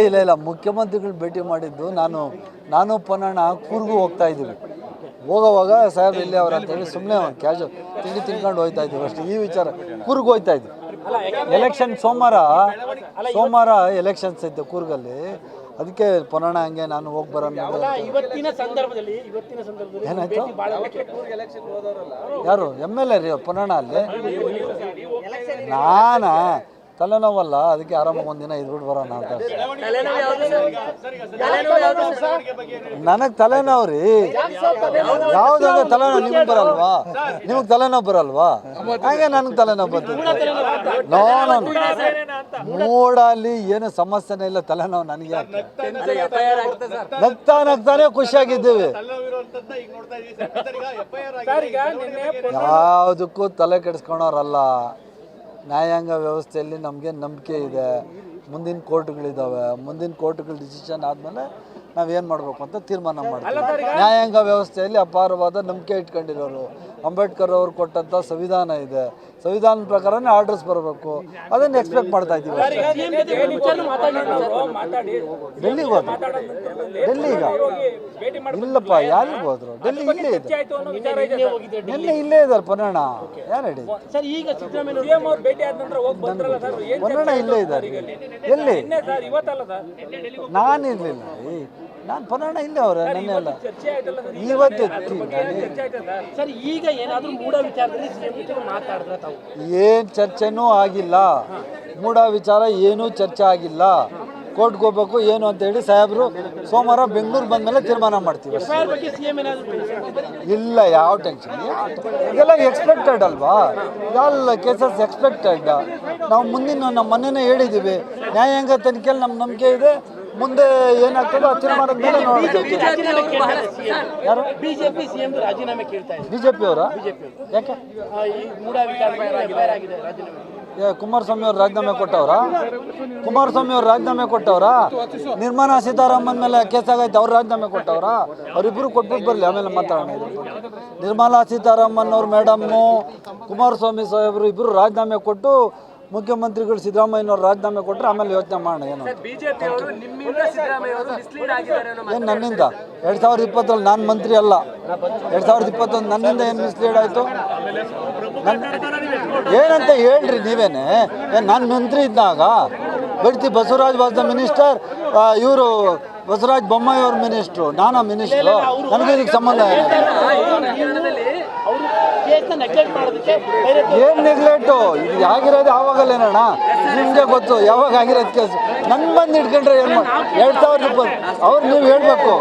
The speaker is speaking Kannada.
ಇಲ್ಲ ಮುಖ್ಯಮಂತ್ರಿಗಳು ಭೇಟಿ ಮಾಡಿದ್ದು ನಾನು ಪೊನ್ನಣ್ಣ ಕೂರ್ಗೂ ಹೋಗ್ತಾ ಇದ್ದೀವಿ. ಹೋಗೋವಾಗ ಸಾಹೇಬ್ ಇಲ್ಲಿ ಅವ್ರು ಅಂತೇಳಿ ಸುಮ್ಮನೆ ಕ್ಯಾಶು ತಿಂಡಿ ತಿನ್ಕೊಂಡು ಹೋಗ್ತಾ ಇದ್ದೀವಿ ಅಷ್ಟೇ. ಈ ವಿಚಾರ ಕೂರ್ಗೂ ಹೋಗ್ತಾ ಇದ್ವಿ. ಎಲೆಕ್ಷನ್ ಸೋಮವಾರ ಎಲೆಕ್ಷನ್ಸ್ ಐತೆ ಕೂರ್ಗಲ್ಲಿ, ಅದಕ್ಕೆ ಪೊನ್ನಣ್ಣ ಹಂಗೆ ನಾನು ಹೋಗಿ ಬರೋಣ. ಏನಾಯ್ತು? ಯಾರು MLA ರೀ ಪೊನ್ನಣ್ಣ ಅಲ್ಲಿ? ನಾನಾ ತಲೆನೋವಲ್ಲ, ಅದಕ್ಕೆ ಆರಾಮಾಗಿ ಒಂದಿನ ಇದ್ಬಿಟ್ಟು ಬರೋಣ ಅಂತ. ನನಗೆ ತಲೆನೋವು ರೀ. ಯಾವುದಾಗ ತಲೆನೋವು ನಿಮ್ಗೆ ಬರಲ್ವಾ? ನಿಮಗೆ ತಲೆನೋವು ಬರಲ್ವಾ? ಹಾಗೆ ನನಗೆ ತಲೆನೋವು ಬರ್ತೀನಿ. ಮೂಡಲ್ಲಿ ಏನು ಸಮಸ್ಯೆನೇ ಇಲ್ಲ, ತಲೆನೋವು ನನಗೆ. ನಗ್ತಾನೆ ಖುಷಿಯಾಗಿದ್ದೀವಿ. ಯಾವುದಕ್ಕೂ ತಲೆ ಕೆಡಿಸ್ಕೊಳೋರಲ್ಲ. ನ್ಯಾಯಾಂಗ ವ್ಯವಸ್ಥೆಯಲ್ಲಿ ನಮಗೆ ನಂಬಿಕೆ ಇದೆ. ಮುಂದಿನ ಕೋರ್ಟ್ಗಳಿದ್ದಾವೆ. ಮುಂದಿನ ಕೋರ್ಟ್ಗಳ ಡಿಸಿಷನ್ ಆದಮೇಲೆ ನಾವೇನು ಮಾಡಬೇಕು ಅಂತ ತೀರ್ಮಾನ ಮಾಡ್ತೀವಿ. ನ್ಯಾಯಾಂಗ ವ್ಯವಸ್ಥೆಯಲ್ಲಿ ಅಪಾರವಾದ ನಂಬಿಕೆ ಇಟ್ಕೊಂಡಿರೋರು. ಅಂಬೇಡ್ಕರ್ ಅವರು ಕೊಟ್ಟಂಥ ಸಂವಿಧಾನ ಇದೆ. ಸಂವಿಧಾನದ ಪ್ರಕಾರನೇ ಆರ್ಡರ್ಸ್ ಬರಬೇಕು. ಅದನ್ನು ಎಕ್ಸ್ಪೆಕ್ಟ್ ಮಾಡ್ತಾ ಇದ್ದೀವಿ. ಡೆಲ್ಲಿಗೆ ಹೋದ್ರು? ಡೆಲ್ಲಿಗ ಇಲ್ಲಪ್ಪ, ಯಾರಿಗೆ ಹೋದ್ರು? ಡೆಲ್ಲಿ ಇಲ್ಲೇ ಇದೆ. ನಿನ್ನೆ ಇಲ್ಲೇ ಇದ್ದಾರೆ ಪೊನ್ನಣ್ಣ. ಯಾರು ಹೇಳಿ? ಪೊನ್ನಣ್ಣ ಇಲ್ಲೇ ಇದ್ದಾರೆ. ಎಲ್ಲಿ? ನಾನಿರಲಿಲ್ಲ. ನಾನು ಪೊನ್ನಣ್ಣ ಇಲ್ಲೇ ಅವ್ರೆ. ನೆನ್ನೆ ಅಲ್ಲ, ಇವತ್ತು ಏನು ಚರ್ಚೆನೂ ಆಗಿಲ್ಲ. ಮೂಡ ವಿಚಾರ ಏನೂ ಚರ್ಚೆ ಆಗಿಲ್ಲ. ಕೋರ್ಟ್ಗೆ ಹೋಗ್ಬೇಕು ಏನು ಅಂತ ಹೇಳಿ ಸಾಹೇಬರು ಸೋಮವಾರ ಬೆಂಗಳೂರು ಬಂದಮೇಲೆ ತೀರ್ಮಾನ ಮಾಡ್ತೀವಿ. ಇಲ್ಲ, ಯಾವ ಟೆನ್ಷನ್. ಇದೆಲ್ಲ ಎಕ್ಸ್ಪೆಕ್ಟೆಡ್ ಅಲ್ವಾ? ಎಲ್ಲ ಕೇಸಸ್ ಎಕ್ಸ್ಪೆಕ್ಟೆಡ್. ನಾವು ನಮ್ಮ ಮೊನ್ನೆನೇ ಹೇಳಿದ್ದೀವಿ, ನ್ಯಾಯಾಂಗ ತನಿಖೆಯಲ್ಲಿ ನಮ್ಮ ನಂಬಿಕೆ ಇದೆ. ಮುಂದೆ ಏನಾಗ್ತದೋ ಆ ತೀರ್ಮಾನದ ಮೇಲೆ ನೋಡ್ತೀವಿ. ಯಾರು? ಬಿಜೆಪಿ ಅವರ? ಯಾಕೆ? ಕುಮಾರಸ್ವಾಮಿ ಅವ್ರು ರಾಜೀನಾಮೆ ಕೊಟ್ಟವ್ರ? ನಿರ್ಮಲಾ ಸೀತಾರಾಮನ್ ಮೇಲೆ ಕೇಸ್ ಆಗೈತೆ, ಅವ್ರು ರಾಜೀನಾಮೆ ಕೊಟ್ಟವ್ರ? ಅವರಿಬ್ಬರು ಕೊಟ್ಬಿಟ್ಟು ಬರಲಿ, ಆಮೇಲೆ ಮಾತಾಡೋಣ. ನಿರ್ಮಲಾ ಸೀತಾರಾಮನ್ ಅವ್ರು ಮೇಡಮ್ಮು, ಕುಮಾರಸ್ವಾಮಿ ಸಾಹೇಬರು ಇಬ್ಬರು ರಾಜೀನಾಮೆ ಕೊಟ್ಟು, ಮುಖ್ಯಮಂತ್ರಿಗಳು ಸಿದ್ದರಾಮಯ್ಯನವ್ರು ರಾಜೀನಾಮೆ ಕೊಟ್ಟರೆ ಆಮೇಲೆ ಯೋಚನೆ ಮಾಡೋಣ. ಏನು ನನ್ನಿಂದ 2020 ನಾನು ಮಂತ್ರಿ ಅಲ್ಲ. 2021 ನನ್ನಿಂದ ಏನು ಮಿಸ್ಲೀಡ್ ಆಯಿತು ಏನಂತ ಹೇಳ್ರಿ ನೀವೇನೆ. ನಾನು ಮಂತ್ರಿ ಇದ್ದಾಗ ಬಡ್ತಿ ಬಸವರಾಜ್ ವಾಸ್ ದ ಮಿನಿಸ್ಟರ್, ಇವರು ಬಸವರಾಜ ಬೊಮ್ಮಾಯಿ ಅವ್ರ ಮಿನಿಸ್ಟ್ರು, ನಾನಾ ಮಿನಿಸ್ಟ್ರು. ನನಗೆ ಇದಕ್ಕೆ ಸಂಬಂಧ ಏನು ನೆಗ್ಲೆಕ್ಟು? ಇದು ಆಗಿರೋದು ಯಾವಾಗಲ್ಲೇನಣ್ಣ? ನಿಮಗೆ ಗೊತ್ತು ಯಾವಾಗ ಆಗಿರೋದು ಕೇಸು. ನನ್ನ ಬಂದು ಇಟ್ಕೊಂಡ್ರೆ ಏನು ಮಾಡಿ? 2020 ಅವ್ರು ನೀವು ಹೇಳ್ಬೇಕು.